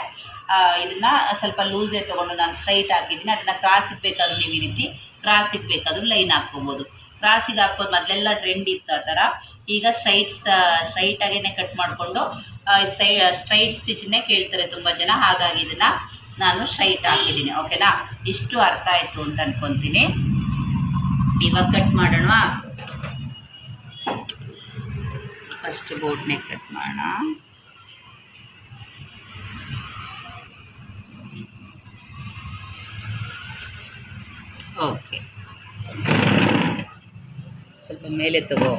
ಇದನ್ನು ಸ್ವಲ್ಪ ಲೂಸೇ ತೊಗೊಂಡು ನಾನು ಸ್ಟ್ರೈಟ್ ಹಾಕಿದ್ದೀನಿ. ಅದನ್ನು ಕ್ರಾಸಿಗೆ ಬೇಕಾದ್ರೂ ನೀವು ಈ ರೀತಿ ಕ್ರಾಸಿಗೆ ಬೇಕಾದ್ರೂ ಲೈನ್ ಹಾಕ್ಕೋಬೋದು. ಕ್ರಾಸಿಗೆ ಹಾಕ್ಬೋದು. ಮೊದಲೆಲ್ಲ ಟ್ರೆಂಡ್ ಇತ್ತು ಆ ಥರ. ಈಗ ಸ್ಟ್ರೈಟಾಗೇ ಕಟ್ ಮಾಡಿಕೊಂಡು ಸ್ಟ್ರೈಟ್ ಸ್ಟಿಚ್ನೇ ಕೇಳ್ತಾರೆ ತುಂಬ ಜನ. ಹಾಗಾಗಿ ಇದನ್ನು ನಾನು ಸ್ಟ್ರೈಟ್ ಹಾಕಿದ್ದೀನಿ. ಓಕೆನಾ? ಇಷ್ಟು ಅರ್ಥ ಆಯಿತು ಅಂತ ಅಂದ್ಕೊತೀನಿ. ಇವಾಗ ಕಟ್ ಮಾಡೋಣ. ಫಸ್ಟ್ ಬೋಟ್ನೇ ಕಟ್ ಮಾಡೋಣ. ಓಕೆ, ಸ್ವಲ್ಪ ಮೇಲೆ ತಗೋ.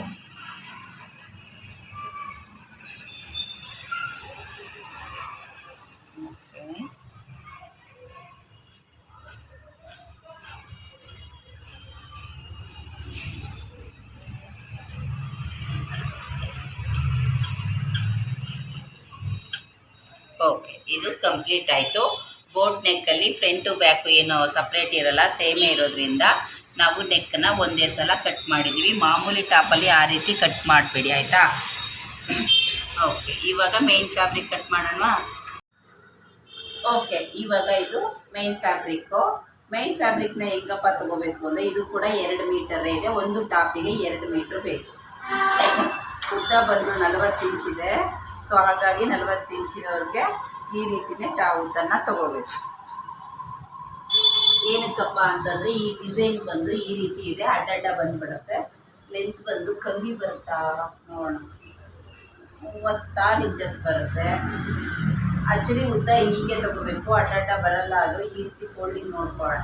ಓಕೆ, ಇದು ಕಂಪ್ಲೀಟ್ ಆಯಿತು. ಬೋಟ್ ನೆಕ್ಕಲ್ಲಿ ಫ್ರಂಟು ಬ್ಯಾಕು ಏನು ಸಪ್ರೇಟ್ ಇರಲ್ಲ, ಸೇಮೇ ಇರೋದ್ರಿಂದ ನಾವು ನೆಕ್ಕನ್ನು ಒಂದೇ ಸಲ ಕಟ್ ಮಾಡಿದ್ದೀವಿ. ಮಾಮೂಲಿ ಟಾಪಲ್ಲಿ ಆ ರೀತಿ ಕಟ್ ಮಾಡಬೇಡಿ, ಆಯಿತಾ? ಓಕೆ, ಇವಾಗ ಮೇನ್ ಫ್ಯಾಬ್ರಿಕ್ ಕಟ್ ಮಾಡೋಣ. ಓಕೆ, ಇವಾಗ ಇದು ಮೇನ್ ಫ್ಯಾಬ್ರಿಕ್ಕು. ಮೇನ್ ಫ್ಯಾಬ್ರಿಕ್ನ ಹೆಂಗಪ್ಪ ತೊಗೋಬೇಕು ಅಂದರೆ ಇದು ಕೂಡ 2 ಮೀಟರೇ ಇದೆ. ಒಂದು ಟಾಪಿಗೆ 2 ಮೀಟ್ರ್ ಬೇಕು. ಉದ್ದ ಬಂದು 40 ಇಂಚಿದೆ. ಸೊ ಹಾಗಾಗಿ 40 ಇಂಚಿನವ್ರಿಗೆ ಈ ರೀತಿನೇ ಉದ್ದನ್ನು ತಗೋಬೇಕು. ಏನಕ್ಕಪ್ಪ ಅಂತಂದರೆ ಈ ಡಿಸೈನ್ ಬಂದು ಈ ರೀತಿ ಇದೆ, ಅಡ್ಡಡ್ಡ ಬಂದುಬಿಡುತ್ತೆ. ಲೆಂತ್ ಬಂದು ಕಮ್ಮಿ ಬರುತ್ತಾ ನೋಡೋಣ, 36 ಇಂಚಸ್ ಬರುತ್ತೆ. ಆ್ಯಕ್ಚುಲಿ ಉದ್ದ ಹೀಗೆ ತಗೋಬೇಕು, ಅಡ್ಡಡ್ಡ ಬರಲ್ಲ. ಅದು ಈ ರೀತಿ ಫೋಲ್ಡಿಂಗ್ ನೋಡ್ಕೊಳ್ಳೋಣ.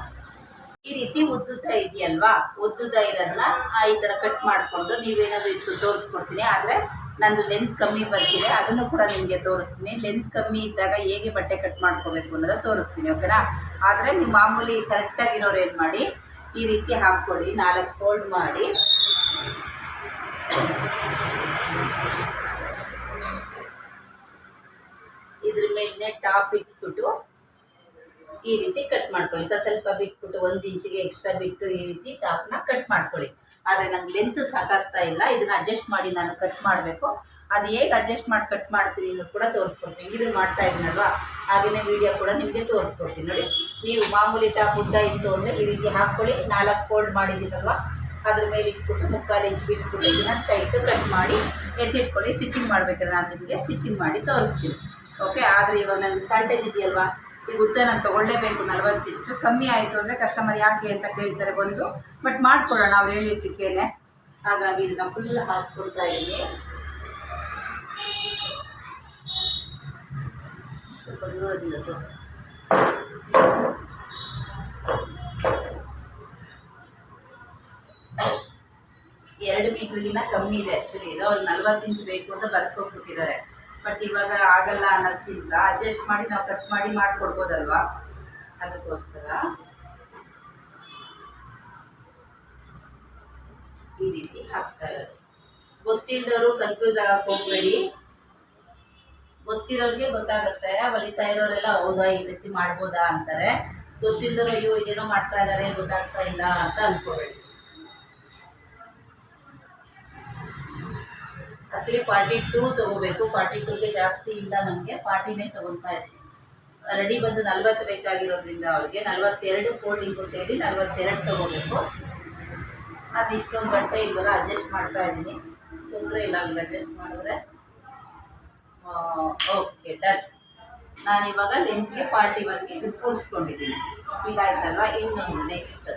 ಈ ರೀತಿ ಉದ್ದುದ್ದ ಇದೆಯಲ್ವಾ, ಉದ್ದುದ್ದ ಇರೋದನ್ನ ಈ ಥರ ಕಟ್ ಮಾಡಿಕೊಂಡು ನೀವೇನಾದರೂ ಇತ್ತು ತೋರಿಸ್ಕೊಡ್ತೀನಿ. ಆದರೆ ನಂದು ಲೆಂತ್ ಕಮ್ಮಿ ಬರ್ತಿದೆ, ಅದನ್ನು ಕೂಡ ನಿಮಗೆ ತೋರಿಸ್ತೀನಿ. ಲೆಂತ್ ಕಮ್ಮಿ ಇದ್ದಾಗ ಹೇಗೆ ಬಟ್ಟೆ ಕಟ್ ಮಾಡ್ಕೋಬೇಕು ಅನ್ನೋದು ತೋರಿಸ್ತೀನಿ, ಓಕೆನಾ. ಆದರೆ ನೀವು ಮಾಮೂಲಿ ಕರೆಕ್ಟಾಗಿರೋರು ಏನು ಮಾಡಿ, ಈ ರೀತಿ ಹಾಕ್ಕೊಳ್ಳಿ, 4 ಫೋಲ್ಡ್ ಮಾಡಿ ಇದ್ರ ಮೇಲೆ ಟಾಪ್ ಇಟ್ಬಿಟ್ಟು ಈ ರೀತಿ ಕಟ್ ಮಾಡ್ಕೊಳ್ಳಿ. ಸ್ವಲ್ಪ ಬಿಟ್ಬಿಟ್ಟು 1 ಇಂಚಿಗೆ ಎಕ್ಸ್ಟ್ರಾ ಬಿಟ್ಟು ಈ ರೀತಿ ಟಾಪ್ನ ಕಟ್ ಮಾಡ್ಕೊಳ್ಳಿ. ಆದರೆ ನಂಗೆ ಲೆಂತ್ ಸಾಕಾಗ್ತಾ ಇಲ್ಲ, ಇದನ್ನು ಅಡ್ಜಸ್ಟ್ ಮಾಡಿ ನಾನು ಕಟ್ ಮಾಡಬೇಕು. ಅದು ಹೇಗೆ ಅಡ್ಜಸ್ಟ್ ಮಾಡಿ ಕಟ್ ಮಾಡ್ತೀನಿ ಅನ್ನೋದು ಕೂಡ ತೋರಿಸ್ಕೊಡ್ತೀನಿ. ಹಿಂಗಿದ್ರೆ ಮಾಡ್ತಾ ಇದ್ದೀನಲ್ವಾ, ಹಾಗೆಯೇ ವೀಡಿಯೋ ಕೂಡ ನಿಮಗೆ ತೋರಿಸ್ಕೊಡ್ತೀನಿ ನೋಡಿ. ನೀವು ಮಾಮೂಲಿ ಟಾಪ್ ಉದ್ದ ಇತ್ತು ಅಂದರೆ ಈ ರೀತಿ ಹಾಕ್ಕೊಳ್ಳಿ, 4 ಫೋಲ್ಡ್ ಮಾಡಿದ್ದೀನಲ್ವ, ಅದ್ರ ಮೇಲೆ ಇಟ್ಬಿಟ್ಟು 3/4 ಇಂಚ್ ಬಿಟ್ಬಿಟ್ಟು ಇದನ್ನು ಸ್ಟ್ರೈಟು ಕಟ್ ಮಾಡಿ ಎತ್ತಿಟ್ಕೊಳ್ಳಿ. ಸ್ಟಿಚಿಂಗ್ ಮಾಡಬೇಕಾದ್ರೆ ನಾನು ನಿಮಗೆ ಸ್ಟಿಚಿಂಗ್ ಮಾಡಿ ತೋರಿಸ್ತೀನಿ, ಓಕೆ. ಆದರೆ ಇವಾಗ ನನಗೆ ಶಾರ್ಟೇಜ್ ಇದೆಯಲ್ವಾ, ಈಗ ಉದ್ದ ನಾನು ತೊಗೊಳ್ಳೇಬೇಕು 40 ಇಂಚು. ಕಮ್ಮಿ ಆಯಿತು ಅಂದರೆ ಕಸ್ಟಮರ್ ಯಾಕೆ ಅಂತ ಕೇಳ್ತಾರೆ ಬಂದು, ಬಟ್ ಮಾಡ್ಕೊಳ್ಳೋಣ ಅವ್ರು ಹೇಳಿದ್ದಕ್ಕೇನೆ. ಹಾಗಾಗಿ ಇದನ್ನು ಫುಲ್ ಹಾಸ್ಕೊಳ್ತಾ ಇದ್ದೀನಿ. ಸ್ವಲ್ಪ ದೂರದಿಂದ ತೋರಿಸಿ. 2 ಮೀಟ್ರಿಗಿನ್ನ ಕಮ್ಮಿ ಇದೆ ಆ್ಯಕ್ಚುಲಿ. ಇದು ಅವ್ರು 40 ಇಂಚು ಬೇಕು ಅಂತ ಬರ್ಸೋಗ್ಬಿಟ್ಟಿದ್ದಾರೆ. ಬಟ್ ಇವಾಗ ಆಗಲ್ಲ ಅನ್ನೋದಕ್ಕಿಂತ ಅಡ್ಜಸ್ಟ್ ಮಾಡಿ ನಾವು ಕಟ್ ಮಾಡಿ ಮಾಡಿಕೊಡ್ಬೋದಲ್ವಾ, ಅದಕ್ಕೋಸ್ಕರ ಈ ರೀತಿ ಹಾಕ್ತಾ ಇರೋದು. ಗೊತ್ತಿಲ್ಲದವರು ಕನ್ಫ್ಯೂಸ್ ಆಗಕ್ಕೆ ಹೋಗಬೇಡಿ, ಗೊತ್ತಿರೋರಿಗೆ ಗೊತ್ತಾಗುತ್ತೆ. ಹೊಲಿತಾ ಇರೋರೆಲ್ಲ ಹೌದಾ ಈ ರೀತಿ ಮಾಡ್ಬೋದಾ ಅಂತಾರೆ. ಗೊತ್ತಿಲ್ಲದವರು ಅಯ್ಯೋ ಇದೇನೋ ಮಾಡ್ತಾ ಇದ್ದಾರೆ ಗೊತ್ತಾಗ್ತಾ ಇಲ್ಲ ಅಂತ ಅನ್ಕೋಬೇಡಿ. ಆ್ಯಕ್ಚುಲಿ 42 ತೊಗೋಬೇಕು, 42ಗೆ ಜಾಸ್ತಿ ಇಲ್ಲ ನಮಗೆ, 40ನೇ ತೊಗೊತಾ ಇದ್ದೀನಿ. ರೆಡಿ ಬಂದು 40 ಬೇಕಾಗಿರೋದ್ರಿಂದ ಅವ್ರಿಗೆ 42 ಫೋಲ್ಡಿಂಗು ಸೇರಿ 42 ತೊಗೋಬೇಕು. ಅದು ಇಷ್ಟೊಂದು ಬಟ್ಟೆ ಇಲ್ವಲ್ಲ, ಅಡ್ಜಸ್ಟ್ ಮಾಡ್ತಾ ಇದ್ದೀನಿ, ತೊಂದರೆ ಇಲ್ಲ. ಅಲ್ಲಿ ಅಡ್ಜಸ್ಟ್ ಮಾಡಿದ್ರೆ ಓಕೆ ಡನ್. ನಾನಿವಾಗ ಲೆಂತ್ಗೆ 41ಗೆ ಇದು ಕೂರಿಸ್ಕೊಂಡಿದ್ದೀನಿ. ಈಗ ಆಯ್ತಲ್ವಾ, ಇನ್ನೊಂದು ನೆಕ್ಸ್ಟ್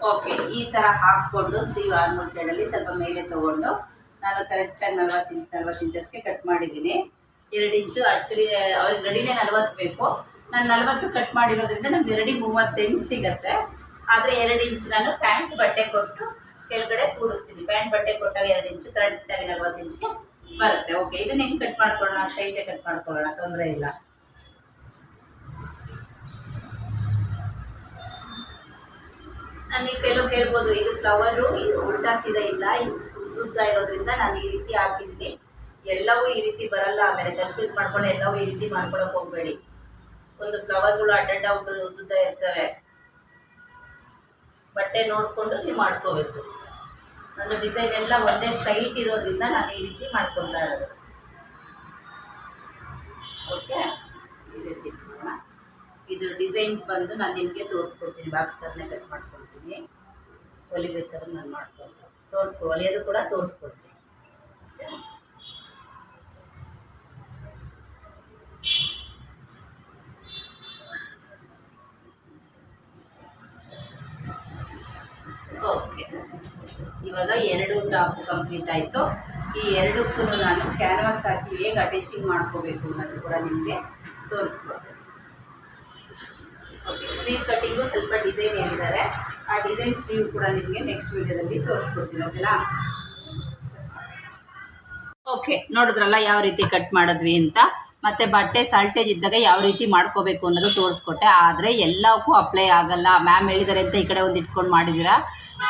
ಓಕೆ. ಈ ಥರ ಹಾಕ್ಕೊಂಡು ಸ್ಲೀವ್ ಆರ್ಮೋಲ್ ಸೈಡಲ್ಲಿ ಸ್ವಲ್ಪ ಮೇಲೆ ತೊಗೊಂಡು ನಾನು ಕರೆಕ್ಟಾಗಿ 40 ಇಂಚಸ್ಗೆ ಕಟ್ ಮಾಡಿದ್ದೀನಿ. 2 ಇಂಚು ಆ್ಯಕ್ಚುಲಿ ಅವ್ರಿಗೆ ರೆಡಿನೇ 40 ಬೇಕು. ನಾನು 40 ಕಟ್ ಮಾಡಿರೋದ್ರಿಂದ ನಮ್ಗೆ ರೆಡಿ 38 ಸಿಗುತ್ತೆ. ಆದರೆ 2 ಇಂಚು ನಾನು ಪ್ಯಾಂಟ್ ಬಟ್ಟೆ ಕೊಟ್ಟು ಕೆಳಗಡೆ ಕೂರಿಸ್ತೀನಿ. ಪ್ಯಾಂಟ್ ಬಟ್ಟೆ ಕೊಟ್ಟಾಗ 2 ಇಂಚು ಕರೆಕ್ಟಾಗಿ 40 ಇಂಚ್ಗೆ ಬರುತ್ತೆ. ಓಕೆ, ಇದನ್ನ ಹೆಂಗೆ ಕಟ್ ಮಾಡ್ಕೊಳ್ಳೋಣ, ಸ್ಟ್ರೈಟೇ ಕಟ್ ಮಾಡ್ಕೊಳ್ಳೋಣ, ತೊಂದರೆ ಇಲ್ಲ. ನೀವು ಕೆಲವು ಕೇಳ್ಬೋದು ಇದು ಫ್ಲವರು ಇದು ಉಲ್ಟಾ ಸೀದಾ ಇಲ್ಲ, ಇದು ಉದ್ದ ಇರೋದ್ರಿಂದ ನಾನು ಈ ರೀತಿ ಹಾಕಿದ್ದೀನಿ. ಎಲ್ಲವೂ ಈ ರೀತಿ ಬರಲ್ಲ, ಆಮೇಲೆ ಕನ್ಫ್ಯೂಸ್ ಮಾಡ್ಕೊಂಡು ಎಲ್ಲವೂ ಈ ರೀತಿ ಮಾಡ್ಕೊಳಕ್ಕೆ ಹೋಗಬೇಡಿ. ಒಂದು ಫ್ಲವರ್ಗಳು ಅಡ್ಡಡ್ಡ ಉದ್ದ ಇರ್ತವೆ, ಬಟ್ಟೆ ನೋಡಿಕೊಂಡು ನೀವು ಮಾಡ್ಕೋಬೇಕು. ನನ್ನ ಡಿಸೈನ್ ಎಲ್ಲ ಒಂದೇ ಸ್ಟ್ರೈಟ್ ಇರೋದ್ರಿಂದ ನಾನು ಈ ರೀತಿ ಮಾಡ್ಕೊತಾ ಇರೋದು. ಓಕೆ, ಈ ರೀತಿ ಇದ್ರ ಡಿಸೈನ್ ಬಂದು ನಾನು ನಿಮಗೆ ತೋರಿಸ್ಕೊಡ್ತೀನಿ. ಬಾಕ್ಸ್ ಥರನೇ ಕಟ್ ಮಾಡ್ಕೊಳ್ತೀನಿ, ಹೊಲಿಬೇಕಾದ್ರೆ ನಾನು ಮಾಡ್ಕೊಳ್ತೀನಿ, ಹೊಲಿಯೋದು ಕೂಡ ತೋರಿಸ್ಕೊಡ್ತೀನಿ. ಓಕೆ, ಇವಾಗ 2 ಟಾಪ್ ಕಂಪ್ಲೀಟ್ ಆಯಿತು. ಈ 2ಕ್ಕೂ ನಾನು ಕ್ಯಾನ್ವಾಸ್ ಹಾಕಿ ಹೇಗೆ ಅಟ್ಯಾಚಿಂಗ್ ಮಾಡ್ಕೋಬೇಕು ಅನ್ನೋದು ಕೂಡ ನಿಮಗೆ ತೋರಿಸ್ಕೊಡ್ತೀನಿ. ಓಕೆ, ಸ್ಲೀವ್ ಕಟ್ಟಿಂಗು ಸ್ವಲ್ಪ ಡಿಸೈನ್ ಹೇಳಿದ್ದಾರೆ, ಆ ಡಿಸೈನ್ ಸ್ಲೀವ್ ಕೂಡ ನಿಮಗೆ ನೆಕ್ಸ್ಟ್ ವಿಡಿಯೋದಲ್ಲಿ ತೋರಿಸ್ಕೊಡ್ತೀನಿ. ಓಕೆನಾ? ಓಕೆ, ನೋಡಿದ್ರಲ್ಲ ಯಾವ ರೀತಿ ಕಟ್ ಮಾಡಿದ್ವಿ ಅಂತ. ಮತ್ತು ಬಟ್ಟೆ ಸಾಲ್ಟೇಜ್ ಇದ್ದಾಗ ಯಾವ ರೀತಿ ಮಾಡ್ಕೋಬೇಕು ಅನ್ನೋದು ತೋರಿಸ್ಕೊಟ್ಟೆ. ಆದರೆ ಎಲ್ಲಕ್ಕೂ ಅಪ್ಲೈ ಆಗಲ್ಲ. ಮ್ಯಾಮ್ ಹೇಳಿದ್ದಾರೆ ಅಂತ ಈ ಕಡೆ ಒಂದು ಇಟ್ಕೊಂಡು ಮಾಡಿದ್ದೀರಾ.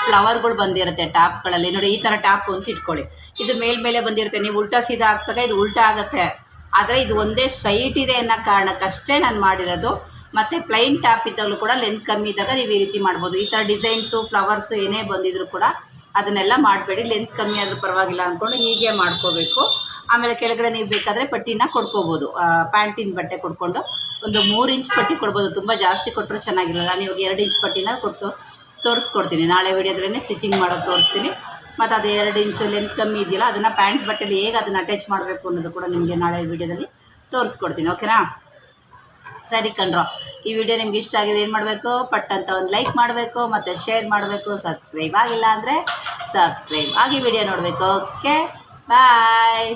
ಫ್ಲವರ್ಗಳು ಬಂದಿರುತ್ತೆ ಟಾಪ್ಗಳಲ್ಲಿ ನೋಡಿ, ಈ ಥರ ಟಾಪ್ ಅಂತ ಇಟ್ಕೊಳ್ಳಿ. ಇದು ಮೇಲ್ಮೇಲೆ ಬಂದಿರುತ್ತೆ, ನೀವು ಉಲ್ಟಾ ಸೀದಾ ಹಾಕ್ದಾಗ ಇದು ಉಲ್ಟಾ ಆಗುತ್ತೆ. ಆದರೆ ಇದು ಒಂದೇ ಸ್ಟ್ರೈಟ್ ಇದೆ ಅನ್ನೋ ಕಾರಣಕ್ಕಷ್ಟೇ ನಾನು ಮಾಡಿರೋದು. ಮತ್ತು ಪ್ಲೈನ್ ಟಾಪ್ ಇದ್ದಾಗಲೂ ಕೂಡ ಲೆಂತ್ ಕಮ್ಮಿ ಇದ್ದಾಗ ನೀವು ಈ ರೀತಿ ಮಾಡ್ಬೋದು. ಈ ಥರ ಡಿಸೈನ್ಸು ಫ್ಲವರ್ಸು ಏನೇ ಬಂದಿದ್ರು ಕೂಡ ಅದನ್ನೆಲ್ಲ ಮಾಡಬೇಡಿ. ಲೆಂತ್ ಕಮ್ಮಿ ಆದರೂ ಪರವಾಗಿಲ್ಲ ಅಂದ್ಕೊಂಡು ಹೀಗೆ ಮಾಡ್ಕೋಬೇಕು. ಆಮೇಲೆ ಕೆಳಗಡೆ ನೀವು ಬೇಕಾದರೆ ಪಟ್ಟಿನ ಕೊಡ್ಕೋಬೋದು. ಪ್ಯಾಂಟಿನ ಬಟ್ಟೆ ಕೊಟ್ಕೊಂಡು ಒಂದು 3 ಇಂಚ್ ಪಟ್ಟಿ ಕೊಡ್ಬೋದು. ತುಂಬ ಜಾಸ್ತಿ ಕೊಟ್ಟರು ಚೆನ್ನಾಗಿರಲ್ಲ. ನಾನು ಇವಾಗ 2 ಇಂಚ್ ಪಟ್ಟಿನ ಕೊಟ್ಟು ತೋರಿಸ್ಕೊಡ್ತೀನಿ. ನಾಳೆ ವಿಡಿಯೋದ್ರೇ ಸ್ಟಿಚಿಂಗ್ ಮಾಡೋದು ತೋರಿಸ್ತೀನಿ. ಮತ್ತು ಅದು 2 ಇಂಚು ಲೆಂತ್ ಕಮ್ಮಿ ಇದೆಯಲ್ಲ ಅದನ್ನು ಪ್ಯಾಂಟ್ ಬಟ್ಟೆಲಿ ಹೇಗೆ ಅದನ್ನು ಅಟ್ಯಾಚ್ ಮಾಡಬೇಕು ಅನ್ನೋದು ಕೂಡ ನಿಮಗೆ ನಾಳೆ ವಿಡಿಯೋದಲ್ಲಿ ತೋರಿಸ್ಕೊಡ್ತೀನಿ. ಓಕೆನಾ? ಸರಿ ಕಣ್ರೋ, ಈ ವಿಡಿಯೋ ನಿಮ್ಗೆ ಇಷ್ಟ ಆಗಿದೆ ಏನು ಮಾಡಬೇಕು, ಪಟ್ಟಂತ ಒಂದು ಲೈಕ್ ಮಾಡಬೇಕು ಮತ್ತು ಶೇರ್ ಮಾಡಬೇಕು. ಸಬ್ಸ್ಕ್ರೈಬ್ ಆಗಿಲ್ಲ ಅಂದರೆ ಸಬ್ಸ್ಕ್ರೈಬ್ ಆಗಿ ವಿಡಿಯೋ ನೋಡಬೇಕು. ಓಕೆ, ಬಾಯ್.